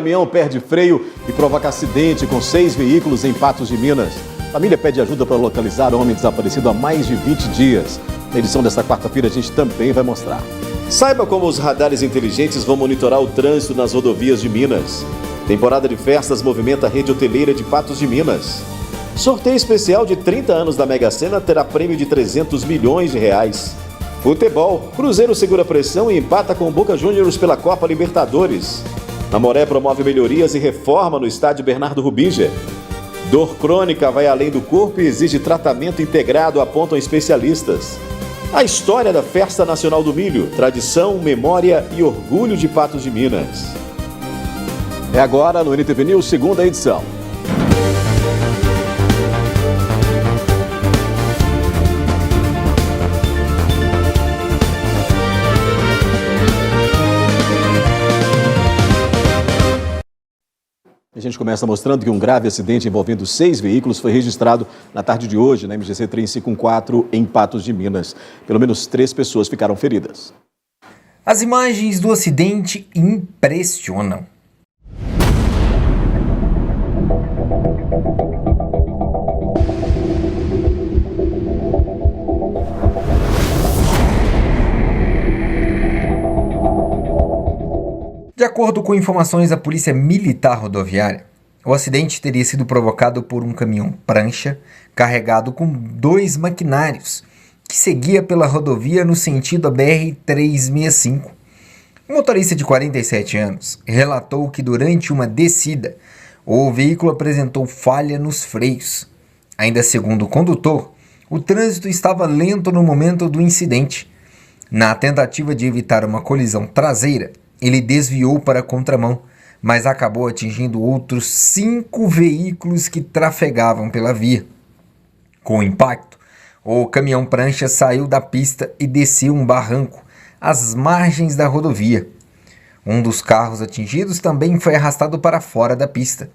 Caminhão perde freio e provoca acidente com 6 veículos em Patos de Minas. Família pede ajuda para localizar homem desaparecido há mais de 20 dias. Na edição desta quarta-feira a gente também vai mostrar. Saiba como os radares inteligentes vão monitorar o trânsito nas rodovias de Minas. Temporada de festas movimenta a rede hoteleira de Patos de Minas. Sorteio especial de 30 anos da Mega Sena terá prêmio de 300 milhões de reais. Futebol, Cruzeiro segura pressão e empata com o Boca Juniors pela Copa Libertadores. Namoré promove melhorias e reforma no estádio Bernardo Rubiger. Dor crônica vai além do corpo e exige tratamento integrado, apontam especialistas. A história da Festa Nacional do Milho, tradição, memória e orgulho de Patos de Minas. É agora no NTV News, segunda edição. A gente começa mostrando que um grave acidente envolvendo 6 veículos foi registrado na tarde de hoje na MGC 354 em Patos de Minas. Pelo menos 3 pessoas ficaram feridas. As imagens do acidente impressionam. De acordo com informações da Polícia Militar Rodoviária, o acidente teria sido provocado por um caminhão prancha carregado com 2 maquinários que seguia pela rodovia no sentido da BR-365. O motorista de 47 anos relatou que durante uma descida o veículo apresentou falha nos freios. Ainda segundo o condutor, o trânsito estava lento no momento do incidente. Na tentativa de evitar uma colisão traseira, ele desviou para a contramão, mas acabou atingindo outros 5 veículos que trafegavam pela via. Com o impacto, o caminhão prancha saiu da pista e desceu um barranco às margens da rodovia. Um dos carros atingidos também foi arrastado para fora da pista.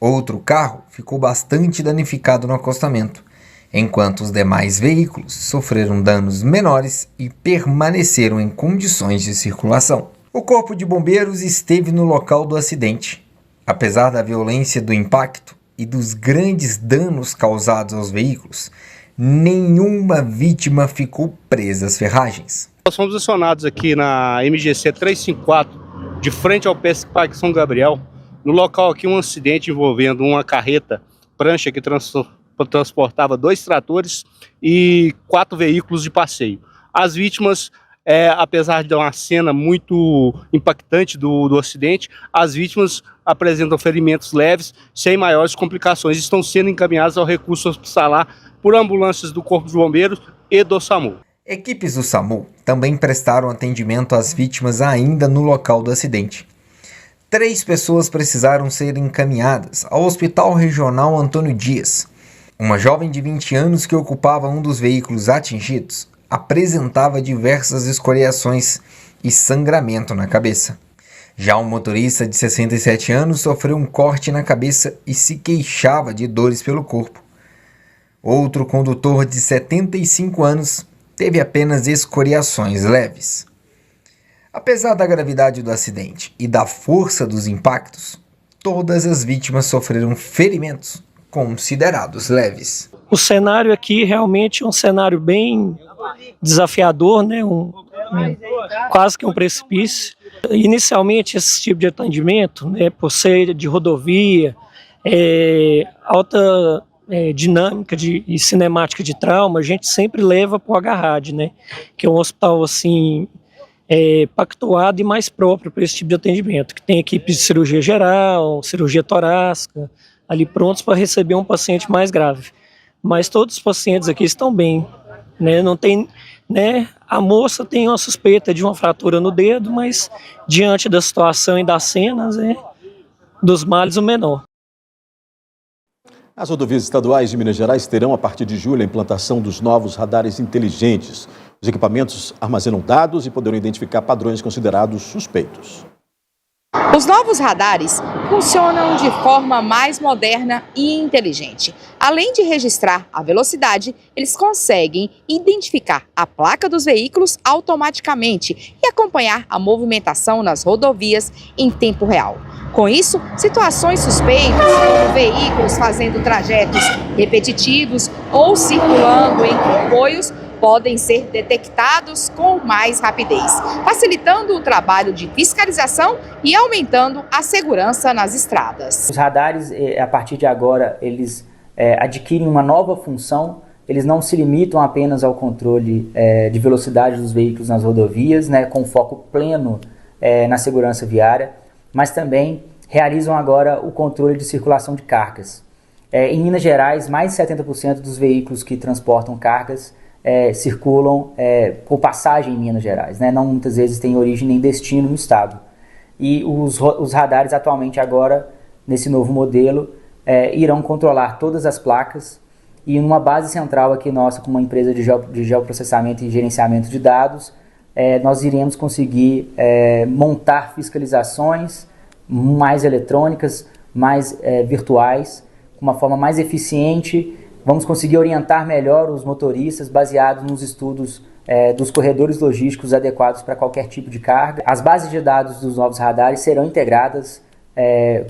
Outro carro ficou bastante danificado no acostamento, enquanto os demais veículos sofreram danos menores e permaneceram em condições de circulação. O Corpo de Bombeiros esteve no local do acidente. Apesar da violência do impacto e dos grandes danos causados aos veículos, nenhuma vítima ficou presa às ferragens. Nós fomos acionados aqui na MGC 354, de frente ao Parque São Gabriel. No local aqui um acidente envolvendo uma carreta prancha que transportava 2 tratores e 4 veículos de passeio. As vítimas, apesar de uma cena muito impactante do acidente, as vítimas apresentam ferimentos leves, sem maiores complicações. Estão sendo encaminhadas ao recurso hospitalar por ambulâncias do Corpo de Bombeiros e do SAMU. Equipes do SAMU também prestaram atendimento às vítimas ainda no local do acidente. 3 pessoas precisaram ser encaminhadas ao Hospital Regional Antônio Dias. Uma jovem de 20 anos que ocupava um dos veículos atingidos apresentava diversas escoriações e sangramento na cabeça. Já um motorista de 67 anos sofreu um corte na cabeça e se queixava de dores pelo corpo. Outro condutor de 75 anos teve apenas escoriações leves. Apesar da gravidade do acidente e da força dos impactos, todas as vítimas sofreram ferimentos considerados leves. O cenário aqui realmente é um cenário bem desafiador, né? Quase que um precipício. Inicialmente, esse tipo de atendimento, né, por ser de rodovia, alta dinâmica e cinemática de trauma, a gente sempre leva para o HRAD, né, que é um hospital assim, pactuado e mais próprio para esse tipo de atendimento, que tem equipe de cirurgia geral, cirurgia torácica, ali prontos para receber um paciente mais grave. Mas todos os pacientes aqui estão bem, né? Não tem, né? A moça tem uma suspeita de uma fratura no dedo, mas diante da situação e das cenas, dos males o menor. As rodovias estaduais de Minas Gerais terão, a partir de julho, a implantação dos novos radares inteligentes. Os equipamentos armazenam dados e poderão identificar padrões considerados suspeitos. Os novos radares funcionam de forma mais moderna e inteligente. A Além de registrar a velocidade, eles conseguem identificar a placa dos veículos automaticamente e acompanhar a movimentação nas rodovias em tempo real. Com isso, situações suspeitas, como veículos fazendo trajetos repetitivos ou circulando em comboios, podem ser detectados com mais rapidez, facilitando o trabalho de fiscalização e aumentando a segurança nas estradas. Os radares, a partir de agora, eles adquirem uma nova função. Eles não se limitam apenas ao controle de velocidade dos veículos nas rodovias, né, com foco pleno na segurança viária, mas também realizam agora o controle de circulação de cargas. Em Minas Gerais, mais de 70% dos veículos que transportam cargas circulam por passagem em Minas Gerais, né? Não muitas vezes têm origem nem destino no estado. E os radares atualmente agora, nesse novo modelo, irão controlar todas as placas e numa base central aqui nossa, com uma empresa de geoprocessamento e gerenciamento de dados, nós iremos conseguir montar fiscalizações mais eletrônicas, mais virtuais, com uma forma mais eficiente. Vamos conseguir orientar melhor os motoristas baseados nos estudos dos corredores logísticos adequados para qualquer tipo de carga. As bases de dados dos novos radares serão integradas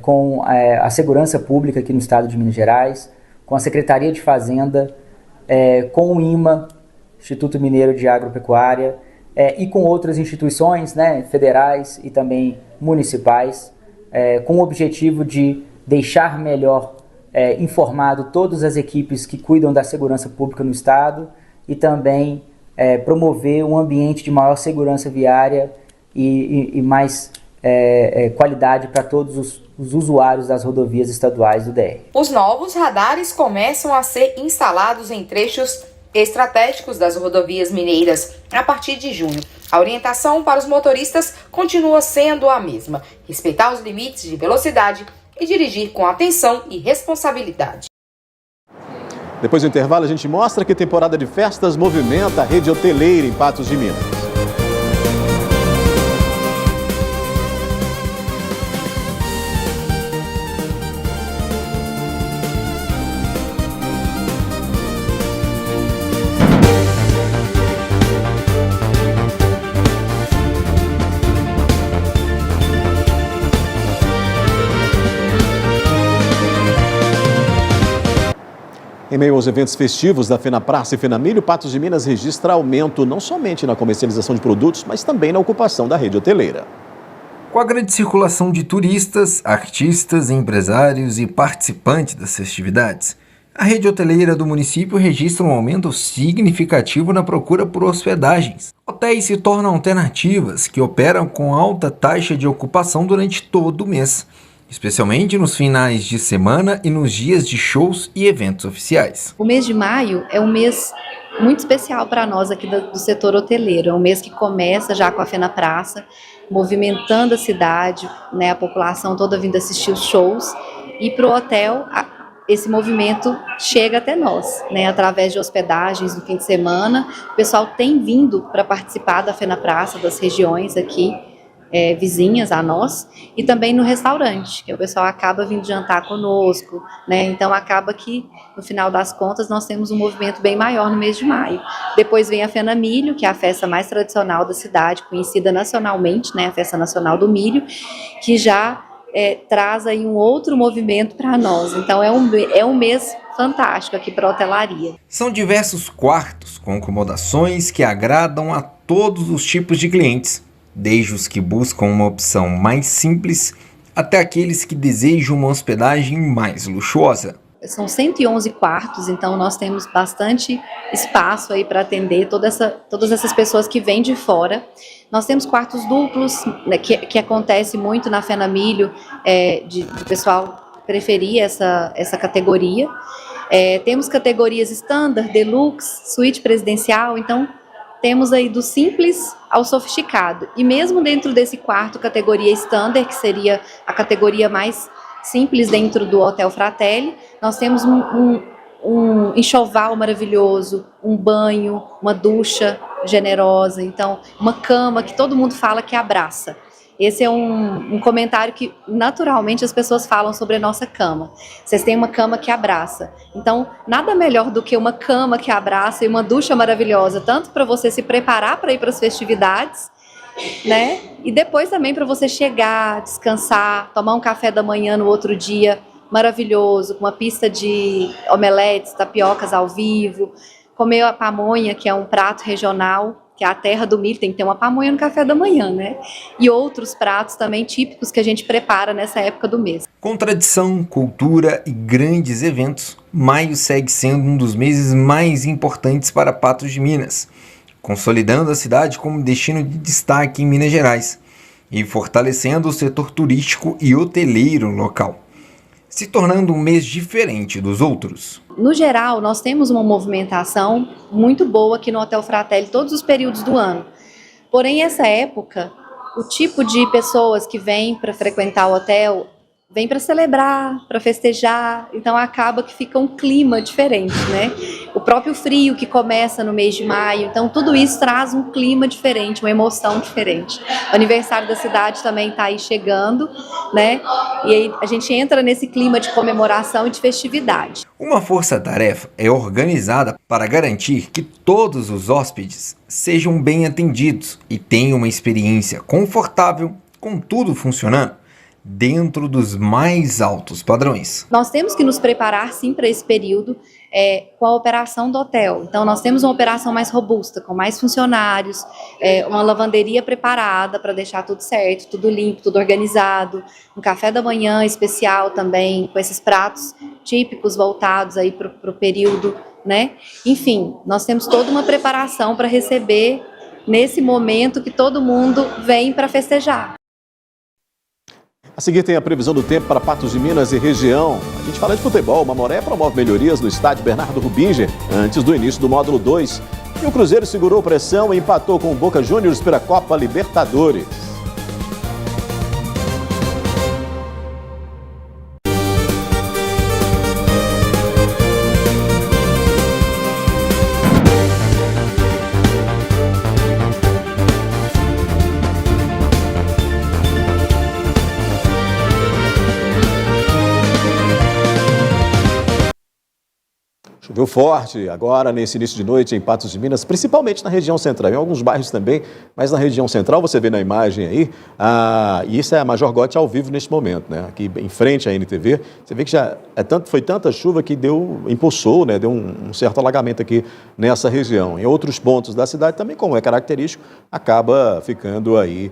com a segurança pública aqui no estado de Minas Gerais, com a Secretaria de Fazenda, com o IMA, Instituto Mineiro de Agropecuária, e com outras instituições, né, federais e também municipais, com o objetivo de deixar melhor informado todas as equipes que cuidam da segurança pública no estado e também promover um ambiente de maior segurança viária e mais qualidade para todos os usuários das rodovias estaduais do DR. Os novos radares começam a ser instalados em trechos estratégicos das rodovias mineiras a partir de junho. A orientação para os motoristas continua sendo a mesma: respeitar os limites de velocidade e dirigir com atenção e responsabilidade. Depois do intervalo, a gente mostra que temporada de festas movimenta a rede hoteleira em Patos de Minas. Em meio aos eventos festivos da FenaPraça e FenaMilho, Patos de Minas registra aumento não somente na comercialização de produtos, mas também na ocupação da rede hoteleira. Com a grande circulação de turistas, artistas, empresários e participantes das festividades, a rede hoteleira do município registra um aumento significativo na procura por hospedagens. Hotéis se tornam alternativas que operam com alta taxa de ocupação durante todo o mês, especialmente nos finais de semana e nos dias de shows e eventos oficiais. O mês de maio é um mês muito especial para nós aqui do setor hoteleiro. É um mês que começa já com a FenaPraça, movimentando a cidade, né, a população toda vindo assistir os shows, e para o hotel esse movimento chega até nós, né, através de hospedagens no fim de semana. O pessoal tem vindo para participar da FenaPraça, das regiões aqui, vizinhas a nós, e também no restaurante, que o pessoal acaba vindo jantar conosco, né? Então acaba que, no final das contas, nós temos um movimento bem maior no mês de maio. Depois vem a FenaMilho, que é a festa mais tradicional da cidade, conhecida nacionalmente, né? A Festa Nacional do Milho, que já traz aí um outro movimento para nós. Então é um mês fantástico aqui para a hotelaria. São diversos quartos com acomodações que agradam a todos os tipos de clientes, desde os que buscam uma opção mais simples até aqueles que desejam uma hospedagem mais luxuosa. São 111 quartos, então nós temos bastante espaço aí para atender todas essas pessoas que vêm de fora. Nós temos quartos duplos, né, que acontece muito na FenaMilho, de pessoal preferir essa categoria. Temos categorias standard, deluxe, suíte presidencial, então temos aí do simples ao sofisticado. E mesmo dentro desse quarto, categoria standard, que seria a categoria mais simples dentro do Hotel Fratelli, nós temos um enxoval maravilhoso, um banho, uma ducha generosa, então uma cama que todo mundo fala que abraça. Esse é um comentário que naturalmente as pessoas falam sobre a nossa cama. Vocês têm uma cama que abraça. Então, nada melhor do que uma cama que abraça e uma ducha maravilhosa, tanto para você se preparar para ir para as festividades, né? E depois também para você chegar, descansar, tomar um café da manhã no outro dia maravilhoso, com uma pista de omeletes, tapiocas ao vivo, comer a pamonha, que é um prato regional, que é a terra do milho, tem que ter uma pamonha no café da manhã, né? E outros pratos também típicos que a gente prepara nessa época do mês. Com tradição, cultura e grandes eventos, maio segue sendo um dos meses mais importantes para Patos de Minas, consolidando a cidade como destino de destaque em Minas Gerais e fortalecendo o setor turístico e hoteleiro local, se tornando um mês diferente dos outros. No geral, nós temos uma movimentação muito boa aqui no Hotel Fratelli todos os períodos do ano. Porém, essa época, o tipo de pessoas que vêm para frequentar o hotel vem para celebrar, para festejar, então acaba que fica um clima diferente, né? O próprio frio que começa no mês de maio, então tudo isso traz um clima diferente, uma emoção diferente. O aniversário da cidade também está aí chegando, né? E aí a gente entra nesse clima de comemoração e de festividade. Uma força-tarefa é organizada para garantir que todos os hóspedes sejam bem atendidos e tenham uma experiência confortável com tudo funcionando dentro dos mais altos padrões. Nós temos que nos preparar sim para esse período com a operação do hotel. Então nós temos uma operação mais robusta, com mais funcionários, uma lavanderia preparada para deixar tudo certo, tudo limpo, tudo organizado, um café da manhã especial também, com esses pratos típicos voltados aí para o período, né? Enfim, nós temos toda uma preparação para receber nesse momento que todo mundo vem para festejar. A seguir tem a previsão do tempo para Patos de Minas e região. A gente fala de futebol. Mamoré promove melhorias no estádio Bernardo Rubinger antes do início do módulo 2. E o Cruzeiro segurou pressão e empatou com o Boca Juniors pela Copa Libertadores. Choveu forte agora nesse início de noite em Patos de Minas, principalmente na região central, em alguns bairros também, mas na região central você vê na imagem aí, e isso é a Major Gotti ao vivo neste momento, né? Aqui em frente à NTV, você vê que já foi tanta chuva que impulsou, né? Deu um certo alagamento aqui nessa região. Em outros pontos da cidade também, como é característico, acaba ficando aí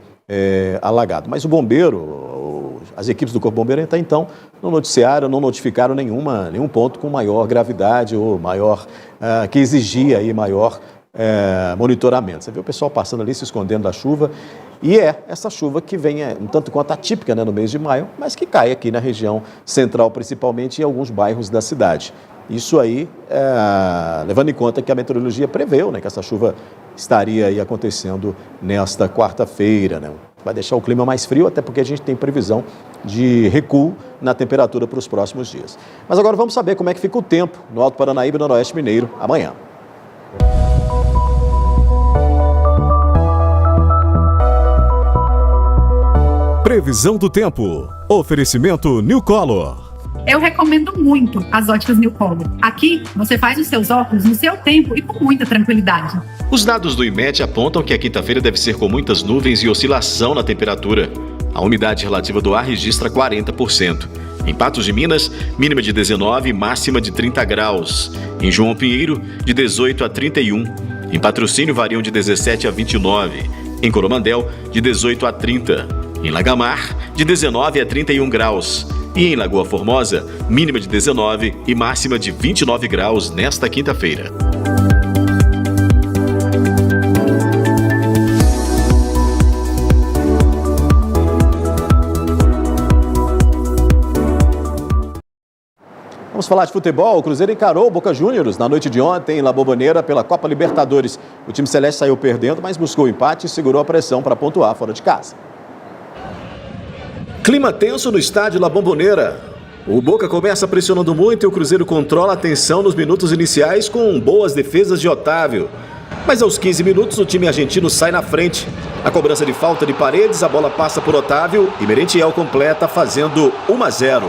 alagado. Mas o bombeiro, as equipes do Corpo Bombeiro até então não noticiaram, não notificaram nenhum ponto com maior gravidade ou maior, que exigia aí maior monitoramento. Você vê o pessoal passando ali, se escondendo da chuva, e essa chuva que vem um tanto quanto atípica, né, no mês de maio, mas que cai aqui na região central, principalmente em alguns bairros da cidade. Isso aí, levando em conta que a meteorologia preveu, né, que essa chuva estaria aí acontecendo nesta quarta-feira, né? Vai deixar o clima mais frio, até porque a gente tem previsão de recuo na temperatura para os próximos dias. Mas agora vamos saber como é que fica o tempo no Alto Paranaíba e no Noroeste Mineiro amanhã. Previsão do tempo. Oferecimento New Color. Eu recomendo muito as óticas New Color. Aqui, você faz os seus óculos no seu tempo e com muita tranquilidade. Os dados do IMET apontam que a quinta-feira deve ser com muitas nuvens e oscilação na temperatura. A umidade relativa do ar registra 40%. Em Patos de Minas, mínima de 19 e máxima de 30 graus. Em João Pinheiro, de 18 a 31. Em Patrocínio, variam de 17 a 29. Em Coromandel, de 18 a 30. Em Lagamar, de 19 a 31 graus. E em Lagoa Formosa, mínima de 19 e máxima de 29 graus nesta quinta-feira. Vamos falar de futebol. O Cruzeiro encarou o Boca Juniors na noite de ontem em La Bombonera pela Copa Libertadores. O time celeste saiu perdendo, mas buscou o empate e segurou a pressão para pontuar fora de casa. Clima tenso no estádio La Bombonera. O Boca começa pressionando muito e o Cruzeiro controla a tensão nos minutos iniciais com boas defesas de Otávio. Mas aos 15 minutos o time argentino sai na frente. Na cobrança de falta de Paredes, a bola passa por Otávio e Merentiel completa fazendo 1-0.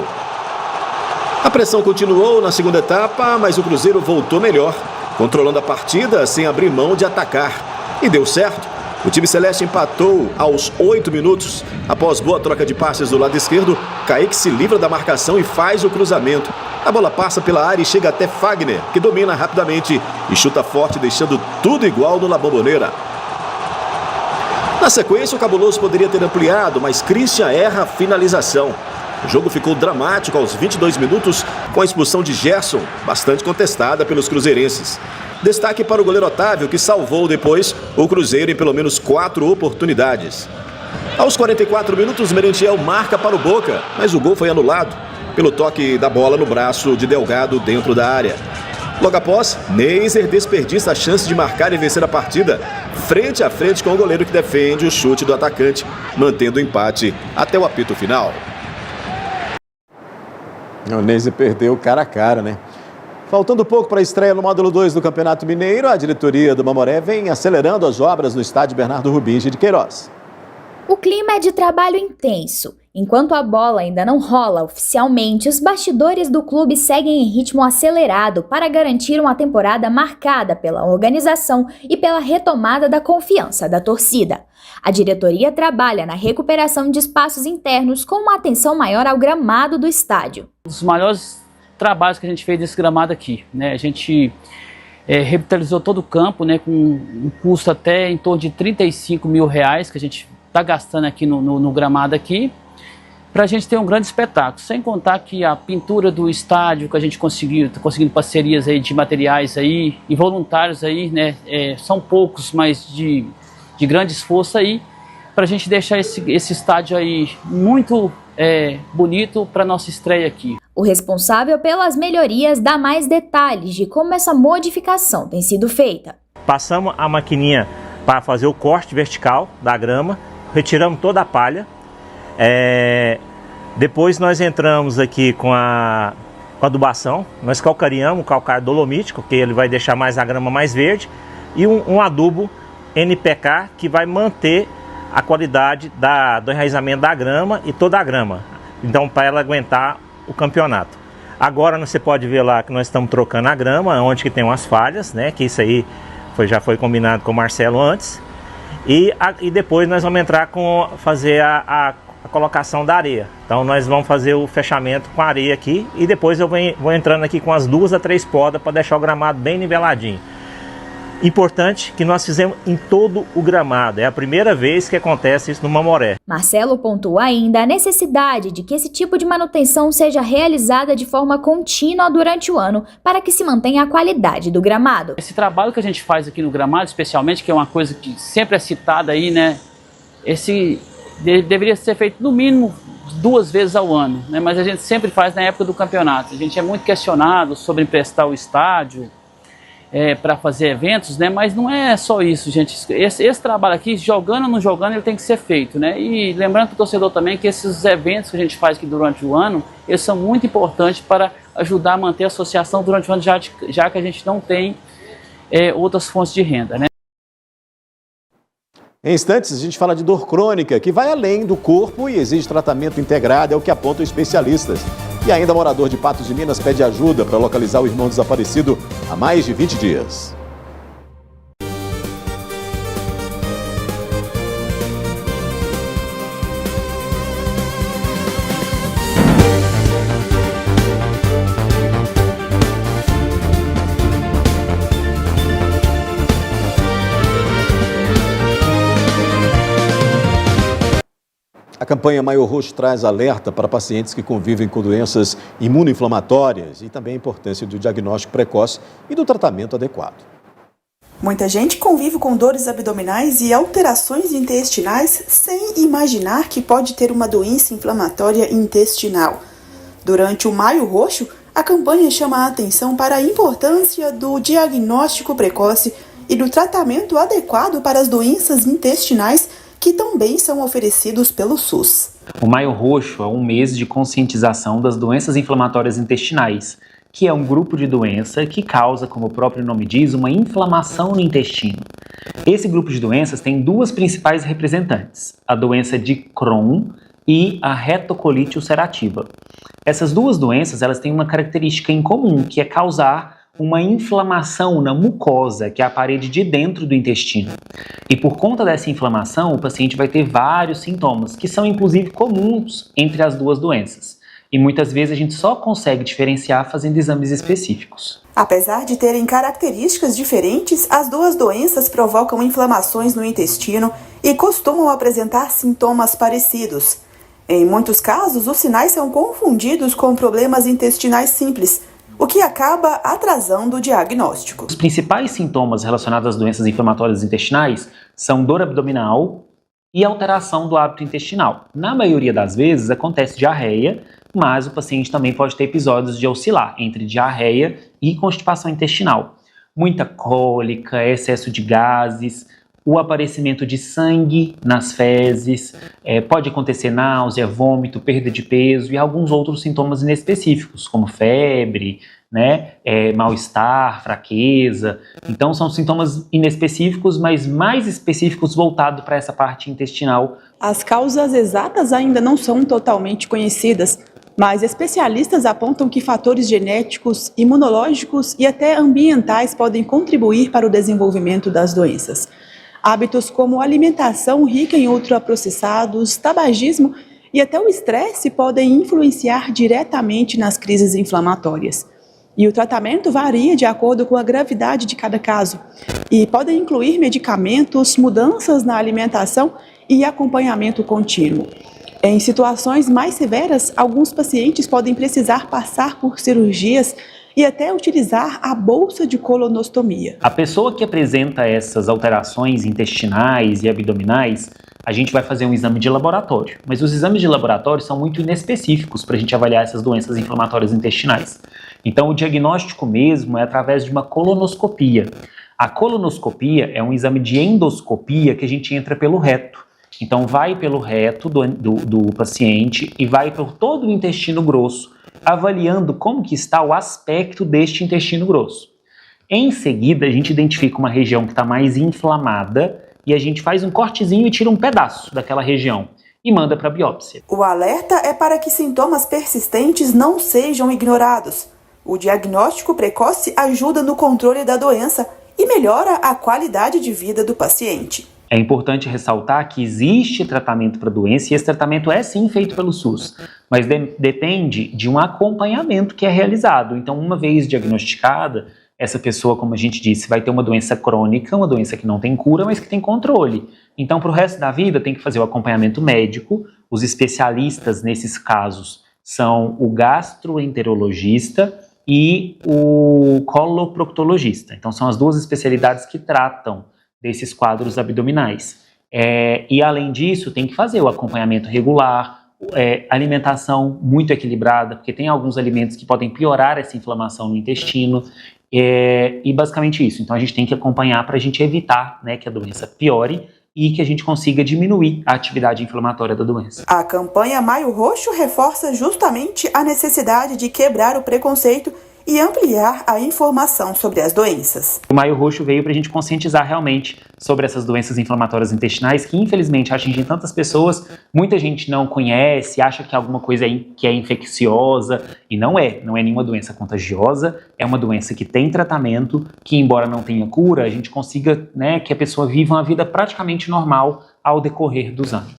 A pressão continuou na segunda etapa, mas o Cruzeiro voltou melhor, controlando a partida sem abrir mão de atacar. E deu certo. O time celeste empatou aos 8 minutos. Após boa troca de passes do lado esquerdo, Kaique se livra da marcação e faz o cruzamento. A bola passa pela área e chega até Fagner, que domina rapidamente e chuta forte, deixando tudo igual no La Bombonera. Na sequência, o Cabuloso poderia ter ampliado, mas Christian erra a finalização. O jogo ficou dramático aos 22 minutos com a expulsão de Gerson, bastante contestada pelos cruzeirenses. Destaque para o goleiro Otávio, que salvou depois o Cruzeiro em pelo menos 4 oportunidades. Aos 44 minutos, Merentiel marca para o Boca, mas o gol foi anulado pelo toque da bola no braço de Delgado dentro da área. Logo após, Neiser desperdiça a chance de marcar e vencer a partida, frente a frente com o goleiro que defende o chute do atacante, mantendo o empate até o apito final. O Neiser perdeu cara a cara, né? Faltando pouco para a estreia no módulo 2 do Campeonato Mineiro, a diretoria do Mamoré vem acelerando as obras no estádio Bernardo Rubingi de Queiroz. O clima é de trabalho intenso. Enquanto a bola ainda não rola oficialmente, os bastidores do clube seguem em ritmo acelerado para garantir uma temporada marcada pela organização e pela retomada da confiança da torcida. A diretoria trabalha na recuperação de espaços internos com uma atenção maior ao gramado do estádio. Um dos maiores trabalhos que a gente fez desse gramado aqui, né? A gente revitalizou todo o campo, né, com um custo até em torno de R$35 mil que a gente está gastando aqui no gramado aqui, para a gente ter um grande espetáculo. Sem contar que a pintura do estádio que a gente está conseguindo parcerias aí de materiais aí e voluntários aí, né, são poucos, mas de grande esforço aí, para a gente deixar esse estádio aí muito bonito para nossa estreia aqui. O responsável pelas melhorias dá mais detalhes de como essa modificação tem sido feita. Passamos a maquininha para fazer o corte vertical da grama, retiramos toda a palha. Depois nós entramos aqui com a adubação, nós calcareamos o calcário dolomítico, que ele vai deixar mais a grama mais verde, e um adubo NPK que vai manter a qualidade do enraizamento da grama e toda a grama, então para ela aguentar o campeonato. Agora você pode ver lá que nós estamos trocando a grama, onde que tem umas falhas, né, que isso aí já foi combinado com o Marcelo antes, e depois nós vamos entrar com fazer a colocação da areia. Então nós vamos fazer o fechamento com a areia aqui e depois eu vou entrando aqui com as 2 a 3 podas para deixar o gramado bem niveladinho. Importante que nós fizemos em todo o gramado, é a primeira vez que acontece isso no Mamoré. Marcelo pontua ainda a necessidade de que esse tipo de manutenção seja realizada de forma contínua durante o ano para que se mantenha a qualidade do gramado. Esse trabalho que a gente faz aqui no gramado, especialmente, que é uma coisa que sempre é citada aí, né, deveria ser feito no mínimo 2 vezes ao ano, né, mas a gente sempre faz na época do campeonato. A gente é muito questionado sobre emprestar o estádio para fazer eventos, né? Mas não é só isso, gente. Esse trabalho aqui, jogando ou não jogando, ele tem que ser feito, né? E lembrando para o torcedor também que esses eventos que a gente faz aqui durante o ano, eles são muito importantes para ajudar a manter a associação durante o ano, já que a gente não tem outras fontes de renda, né? Em instantes, a gente fala de dor crônica, que vai além do corpo e exige tratamento integrado, é o que apontam especialistas. E ainda morador de Patos de Minas pede ajuda para localizar o irmão desaparecido há mais de 20 dias. A campanha Maio Roxo traz alerta para pacientes que convivem com doenças imunoinflamatórias e também a importância do diagnóstico precoce e do tratamento adequado. Muita gente convive com dores abdominais e alterações intestinais sem imaginar que pode ter uma doença inflamatória intestinal. Durante o Maio Roxo, a campanha chama a atenção para a importância do diagnóstico precoce e do tratamento adequado para as doenças intestinais que também são oferecidos pelo SUS. O Maio Roxo é um mês de conscientização das doenças inflamatórias intestinais, que é um grupo de doença que causa, como o próprio nome diz, uma inflamação no intestino. Esse grupo de doenças tem duas principais representantes, a doença de Crohn e a retocolite ulcerativa. Essas duas doenças elas têm uma característica em comum, que é causar uma inflamação na mucosa, que é a parede de dentro do intestino. E por conta dessa inflamação, o paciente vai ter vários sintomas, que são inclusive comuns entre as duas doenças. E muitas vezes a gente só consegue diferenciar fazendo exames específicos. Apesar de terem características diferentes, as duas doenças provocam inflamações no intestino e costumam apresentar sintomas parecidos. Em muitos casos, os sinais são confundidos com problemas intestinais simples, o que acaba atrasando o diagnóstico. Os principais sintomas relacionados às doenças inflamatórias intestinais são dor abdominal e alteração do hábito intestinal. Na maioria das vezes acontece diarreia, mas o paciente também pode ter episódios de oscilar entre diarreia e constipação intestinal. Muita cólica, excesso de gases, o aparecimento de sangue nas fezes, pode acontecer náusea, vômito, perda de peso e alguns outros sintomas inespecíficos, como febre, mal-estar, fraqueza. Então são sintomas inespecíficos, mas mais específicos voltados para essa parte intestinal. As causas exatas ainda não são totalmente conhecidas, mas especialistas apontam que fatores genéticos, imunológicos e até ambientais podem contribuir para o desenvolvimento das doenças. Hábitos como alimentação rica em ultraprocessados, tabagismo e até o estresse podem influenciar diretamente nas crises inflamatórias. E o tratamento varia de acordo com a gravidade de cada caso e podem incluir medicamentos, mudanças na alimentação e acompanhamento contínuo. Em situações mais severas, alguns pacientes podem precisar passar por cirurgias e até utilizar a bolsa de colonostomia. A pessoa que apresenta essas alterações intestinais e abdominais, a gente vai fazer um exame de laboratório. Mas os exames de laboratório são muito inespecíficos para a gente avaliar essas doenças inflamatórias intestinais. Então o diagnóstico mesmo é através de uma colonoscopia. A colonoscopia é um exame de endoscopia que a gente entra pelo reto. Então vai pelo reto do paciente e vai por todo o intestino grosso, avaliando como que está o aspecto deste intestino grosso. Em seguida, a gente identifica uma região que está mais inflamada e a gente faz um cortezinho e tira um pedaço daquela região e manda para a biópsia. O alerta é para que sintomas persistentes não sejam ignorados. O diagnóstico precoce ajuda no controle da doença e melhora a qualidade de vida do paciente. É importante ressaltar que existe tratamento para a doença e esse tratamento é sim feito pelo SUS, mas depende de um acompanhamento que é realizado. Então, uma vez diagnosticada, essa pessoa, como a gente disse, vai ter uma doença crônica, uma doença que não tem cura, mas que tem controle. Então, para o resto da vida, tem que fazer o acompanhamento médico. Os especialistas nesses casos são o gastroenterologista e o coloproctologista. Então, são as duas especialidades que tratam desses quadros abdominais. E além disso, tem que fazer o acompanhamento regular, alimentação muito equilibrada, porque tem alguns alimentos que podem piorar essa inflamação no intestino, e basicamente isso. Então a gente tem que acompanhar para a gente evitar, que a doença piore e que a gente consiga diminuir a atividade inflamatória da doença. A campanha Maio Roxo reforça justamente a necessidade de quebrar o preconceito e ampliar a informação sobre as doenças. O Maio Roxo veio para a gente conscientizar realmente sobre essas doenças inflamatórias intestinais que infelizmente atingem tantas pessoas, muita gente não conhece, acha que é alguma coisa que é infecciosa e não é nenhuma doença contagiosa, é uma doença que tem tratamento, que embora não tenha cura, a gente consiga que a pessoa viva uma vida praticamente normal ao decorrer dos anos.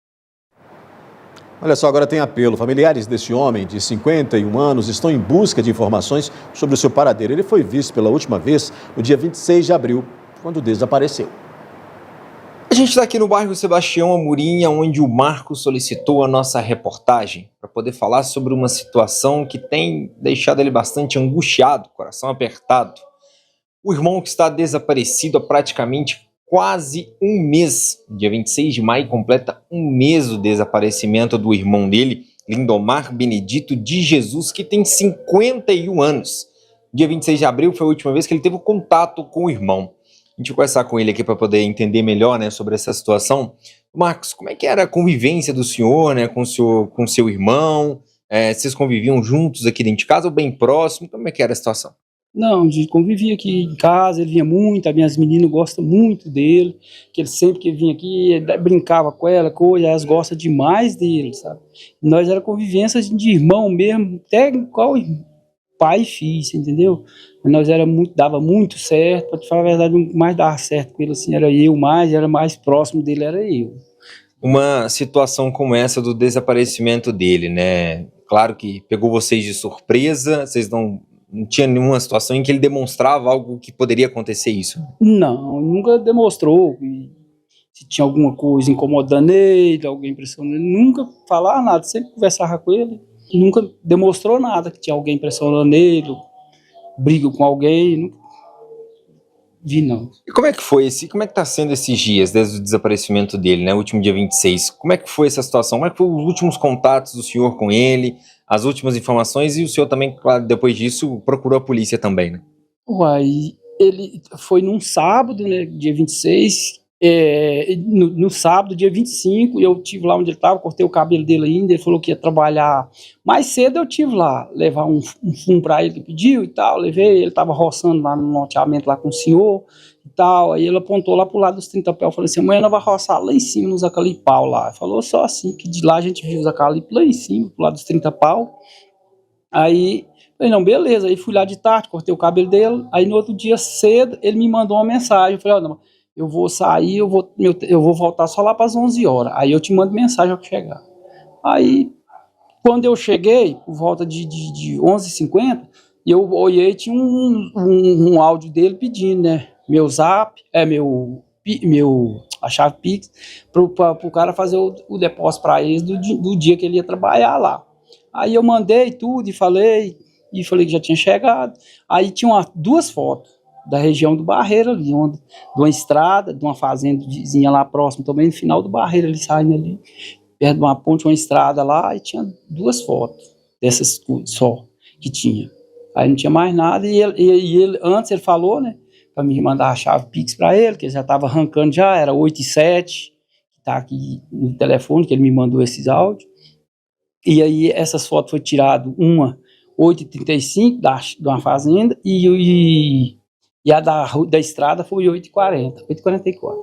Olha só, agora tem apelo. Familiares desse homem de 51 anos estão em busca de informações sobre o seu paradeiro. Ele foi visto pela última vez no dia 26 de abril, quando desapareceu. A gente está aqui no bairro Sebastião Amorim, onde o Marcos solicitou a nossa reportagem para poder falar sobre uma situação que tem deixado ele bastante angustiado, coração apertado. O irmão que está desaparecido há praticamente quase um mês. Dia 26 de maio completa um mês do desaparecimento do irmão dele, Lindomar Benedito de Jesus, que tem 51 anos. Dia 26 de abril foi a última vez que ele teve contato com o irmão. A gente vai conversar com ele aqui para poder entender melhor, sobre essa situação. Marcos, como é que era a convivência do senhor, com seu irmão? Vocês conviviam juntos aqui dentro de casa ou bem próximo? Como é que era a situação? Não, a gente convivia aqui em casa, ele vinha muito, as minhas meninas gostam muito dele, que ele sempre que vinha aqui, ele brincava com ela, elas gostam demais dele, sabe? Nós era convivência de irmão mesmo, até igual pai e filho, entendeu? Nós dava muito certo, pra te falar a verdade, o que mais dava certo com ele, assim, era mais próximo dele, era eu. Uma situação como essa do desaparecimento dele, né? Claro que pegou vocês de surpresa, vocês não tinha nenhuma situação em que ele demonstrava algo que poderia acontecer isso? Não, nunca demonstrou se tinha alguma coisa incomodando ele, alguém pressionando ele, nunca falava nada, sempre conversava com ele, nunca demonstrou nada que tinha alguém pressionando ele, briga com alguém, nunca vi não. E como é que tá sendo esses dias, desde o desaparecimento dele, né, o último dia 26, como é que foi essa situação, como é que foram os últimos contatos do senhor com ele, as últimas informações, e o senhor também, claro, depois disso, procurou a polícia também, né? Uai, ele foi num sábado, né, dia 26, no sábado, dia 25, eu tive lá onde ele estava, cortei o cabelo dele ainda, ele falou que ia trabalhar mais cedo, eu tive lá, levar um fumo para ele que pediu e tal, levei, ele estava roçando lá no loteamento lá com o senhor e tal, aí ele apontou lá pro lado dos 30 pés, eu falei assim, amanhã nós vamos roçar lá em cima nos acalipau lá, falou só assim, que de lá a gente viu os acalipau lá em cima, pro lado dos 30 pau, aí falei, não, beleza, aí fui lá de tarde, cortei o cabelo dele, aí no outro dia cedo ele me mandou uma mensagem, eu falei, não, eu vou sair, eu vou voltar só lá para as 11 horas, aí eu te mando mensagem ao que chegar. Aí, quando eu cheguei, por volta de 11h50, eu olhei, tinha um áudio dele pedindo, né, meu zap, a chave Pix, para o cara fazer o depósito para eles do dia que ele ia trabalhar lá. Aí eu mandei tudo e falei que já tinha chegado, aí tinha duas fotos, da região do Barreiro ali, de uma estrada, de uma fazendazinha lá próximo, também no final do Barreiro, ali saindo ali, perto de uma ponte, uma estrada lá, e tinha duas fotos dessas só que tinha. Aí não tinha mais nada, e ele antes ele falou, né, para me mandar a chave Pix para ele, que ele já estava arrancando já, era 8h07, que tá aqui no telefone, que ele me mandou esses áudios, e aí essas fotos foram tiradas, uma 8h35 de uma fazenda, e a da estrada foi 8h40, 8h44.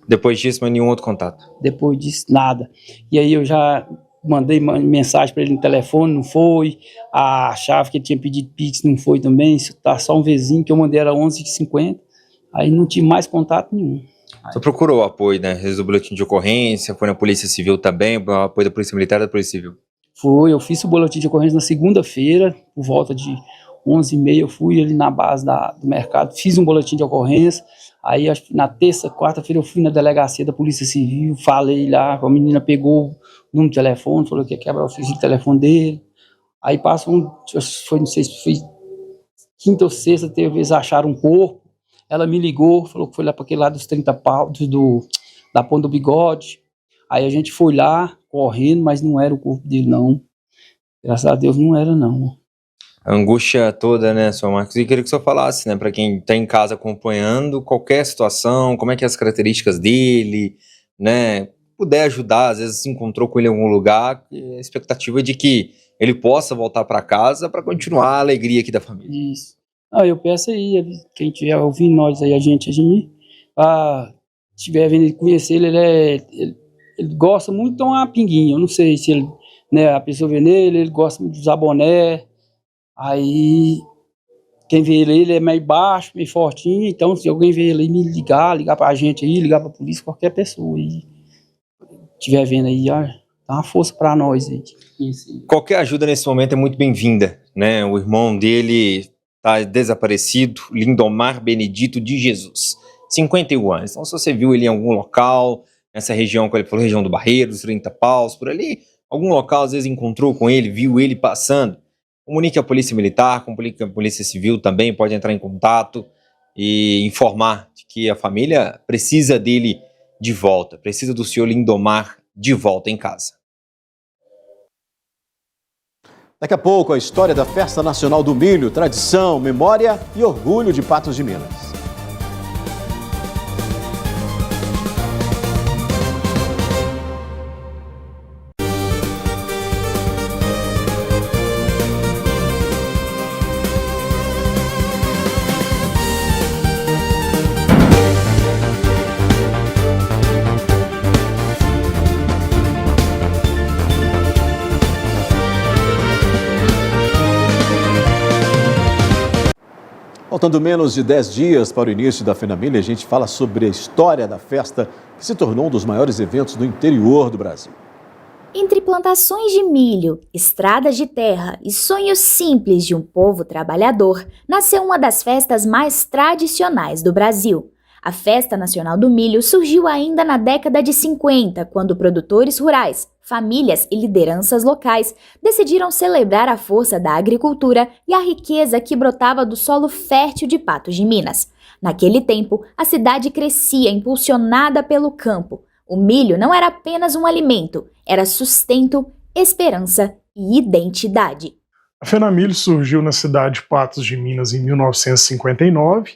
Depois disso, mas nenhum outro contato? Depois disso, nada. E aí eu já mandei mensagem para ele no telefone, não foi. A chave que ele tinha pedido Pix não foi também. Tá só um vizinho que eu mandei, era 11h50. Aí não tive mais contato nenhum. Você procurou o apoio, né? Fez o boletim de ocorrência, foi na Polícia Civil também, o apoio da Polícia Militar e da Polícia Civil? Foi, eu fiz o boletim de ocorrência na segunda-feira, por volta de 11h30, eu fui ali na base do mercado, fiz um boletim de ocorrência, aí acho que na terça, quarta-feira eu fui na delegacia da Polícia Civil, falei lá, a menina pegou o número de telefone, falou que ia quebrar o fio de telefone dele, aí passou não sei se foi quinta ou sexta, teve vez acharam um corpo, ela me ligou, falou que foi lá para aquele lado dos 30 pau, da Ponta do Bigode, aí a gente foi lá, correndo, mas não era o corpo dele não, graças a Deus não era não. A angústia toda, né, Sr. Marcos? E queria que o senhor falasse, né, para quem está em casa acompanhando, qualquer situação, como é que é as características dele, né, puder ajudar, às vezes se encontrou com ele em algum lugar, a expectativa de que ele possa voltar para casa para continuar a alegria aqui da família. Isso. Eu peço aí, quem estiver ouvindo nós aí, a gente estiver vendo ele, conhecer ele gosta muito de uma pinguinha, eu não sei se ele, né, a pessoa vê nele, ele gosta muito de usar boné. Aí, quem vê ele é meio baixo, meio fortinho, então se alguém vê ele me ligar pra gente aí, ligar pra polícia, qualquer pessoa aí, estiver vendo aí, dá uma força pra nós aí. Qualquer ajuda nesse momento é muito bem-vinda, né? O irmão dele tá desaparecido, Lindomar Benedito de Jesus, 51 anos. Então se você viu ele em algum local, nessa região, como ele falou, região do Barreiro, dos 30 paus, por ali, algum local às vezes encontrou com ele, viu ele passando, comunique a Polícia Militar, comunique a Polícia Civil também, pode entrar em contato e informar de que a família precisa dele de volta, precisa do senhor Lindomar de volta em casa. Daqui a pouco, a história da Festa Nacional do Milho, tradição, memória e orgulho de Patos de Minas. Faltando menos de 10 dias para o início da Fena Milha, a gente fala sobre a história da festa que se tornou um dos maiores eventos do interior do Brasil. Entre plantações de milho, estradas de terra e sonhos simples de um povo trabalhador, nasceu uma das festas mais tradicionais do Brasil. A Festa Nacional do Milho surgiu ainda na década de 50, quando produtores rurais, famílias e lideranças locais decidiram celebrar a força da agricultura e a riqueza que brotava do solo fértil de Patos de Minas. Naquele tempo, a cidade crescia impulsionada pelo campo. O milho não era apenas um alimento, era sustento, esperança e identidade. A Fena Milho surgiu na cidade de Patos de Minas em 1959,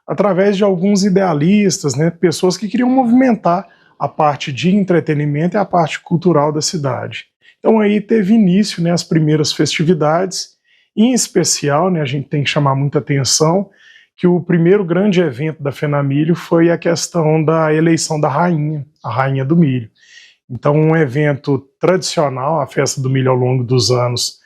através de alguns idealistas, pessoas que queriam movimentar a parte de entretenimento e a parte cultural da cidade. Então aí teve início as primeiras festividades, em especial, a gente tem que chamar muita atenção, que o primeiro grande evento da Fena Milho foi a questão da eleição da rainha, a Rainha do Milho. Então um evento tradicional, a Festa do Milho ao longo dos anos,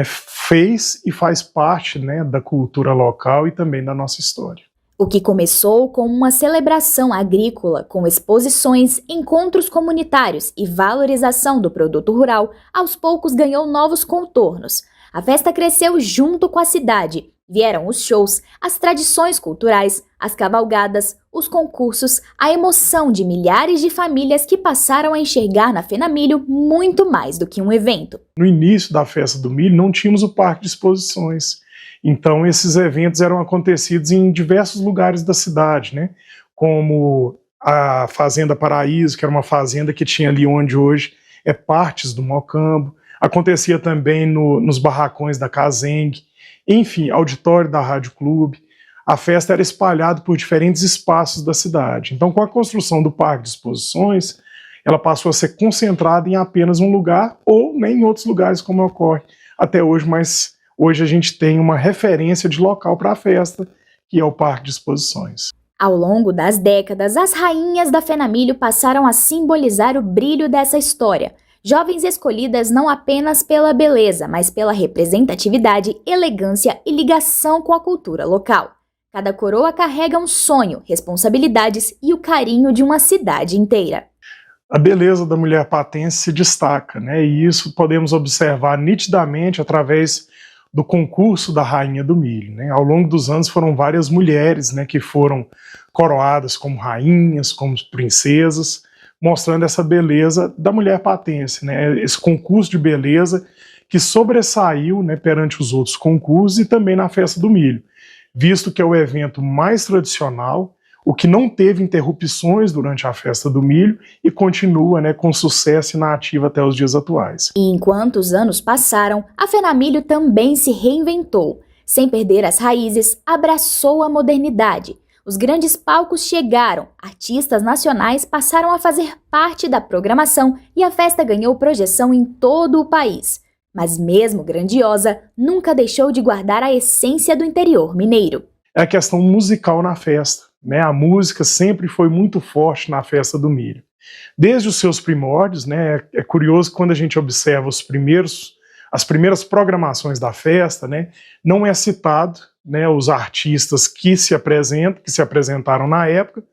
fez e faz parte da cultura local e também da nossa história. O que começou com uma celebração agrícola, com exposições, encontros comunitários e valorização do produto rural, aos poucos ganhou novos contornos. A festa cresceu junto com a cidade. Vieram os shows, as tradições culturais, as cavalgadas, os concursos, a emoção de milhares de famílias que passaram a enxergar na Fena Milho muito mais do que um evento. No início da Festa do Milho não tínhamos o parque de exposições. Então esses eventos eram acontecidos em diversos lugares da cidade, como a Fazenda Paraíso, que era uma fazenda que tinha ali onde hoje é Partes do Mocambo, acontecia também nos barracões da Cazengue, enfim, auditório da Rádio Clube. A festa era espalhada por diferentes espaços da cidade. Então, com a construção do parque de exposições, ela passou a ser concentrada em apenas um lugar ou em outros lugares, como ocorre até hoje, mas hoje a gente tem uma referência de local para a festa, que é o Parque de Exposições. Ao longo das décadas, as rainhas da Fena Milho passaram a simbolizar o brilho dessa história. Jovens escolhidas não apenas pela beleza, mas pela representatividade, elegância e ligação com a cultura local. Cada coroa carrega um sonho, responsabilidades e o carinho de uma cidade inteira. A beleza da mulher patense se destaca, e isso podemos observar nitidamente através do concurso da Rainha do Milho. Ao longo dos anos foram várias mulheres que foram coroadas como rainhas, como princesas, mostrando essa beleza da mulher patense, esse concurso de beleza que sobressaiu perante os outros concursos e também na Festa do Milho, visto que é o evento mais tradicional, o que não teve interrupções durante a Festa do Milho e continua com sucesso e na ativa até os dias atuais. E enquanto os anos passaram, a Fena Milho também se reinventou. Sem perder as raízes, abraçou a modernidade. Os grandes palcos chegaram, artistas nacionais passaram a fazer parte da programação e a festa ganhou projeção em todo o país. Mas mesmo grandiosa, nunca deixou de guardar a essência do interior mineiro. É a questão musical na festa. A música sempre foi muito forte na Festa do Milho. Desde os seus primórdios, é curioso que quando a gente observa as primeiras programações da festa, não é citado os artistas que se apresentaram na época,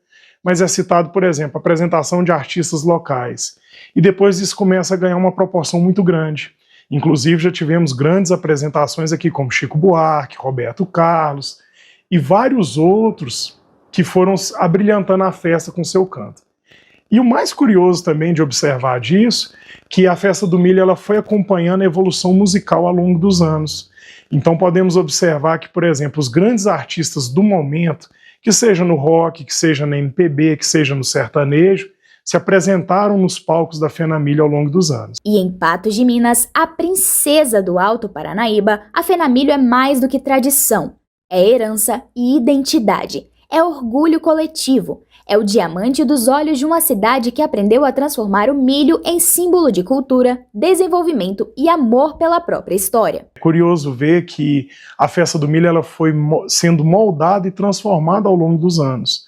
mas é citado, por exemplo, a apresentação de artistas locais. E depois isso começa a ganhar uma proporção muito grande. Inclusive já tivemos grandes apresentações aqui, como Chico Buarque, Roberto Carlos e vários outros que foram abrilhantando a festa com seu canto. E o mais curioso também de observar disso, que a Festa do Milho ela foi acompanhando a evolução musical ao longo dos anos. Então podemos observar que, por exemplo, os grandes artistas do momento, que seja no rock, que seja na MPB, que seja no sertanejo, se apresentaram nos palcos da Fena Milho ao longo dos anos. E em Patos de Minas, a princesa do Alto Paranaíba, a Fena Milho é mais do que tradição. É herança e identidade. É orgulho coletivo. É o diamante dos olhos de uma cidade que aprendeu a transformar o milho em símbolo de cultura, desenvolvimento e amor pela própria história. É curioso ver que a Festa do Milho ela foi sendo moldada e transformada ao longo dos anos.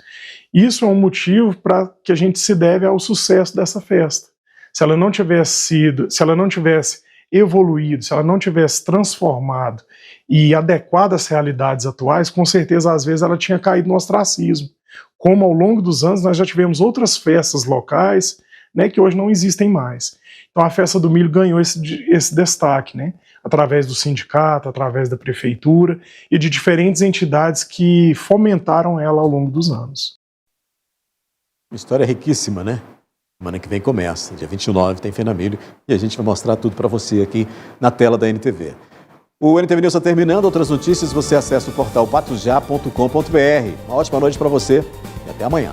Isso é um motivo para que a gente se deve ao sucesso dessa festa. Se ela não tivesse evoluído, se ela não tivesse transformado e adequado às realidades atuais, com certeza, às vezes, ela tinha caído no ostracismo. Como ao longo dos anos nós já tivemos outras festas locais, né, que hoje não existem mais. Então a festa do milho ganhou esse destaque, né, através do sindicato, através da prefeitura e de diferentes entidades que fomentaram ela ao longo dos anos. Uma história riquíssima, né? Semana que vem começa, dia 29 tem Fena Milho e a gente vai mostrar tudo para você aqui na tela da NTV. O NTV News está terminando, outras notícias você acessa o portal patujá.com.br. Uma ótima noite para você e até amanhã.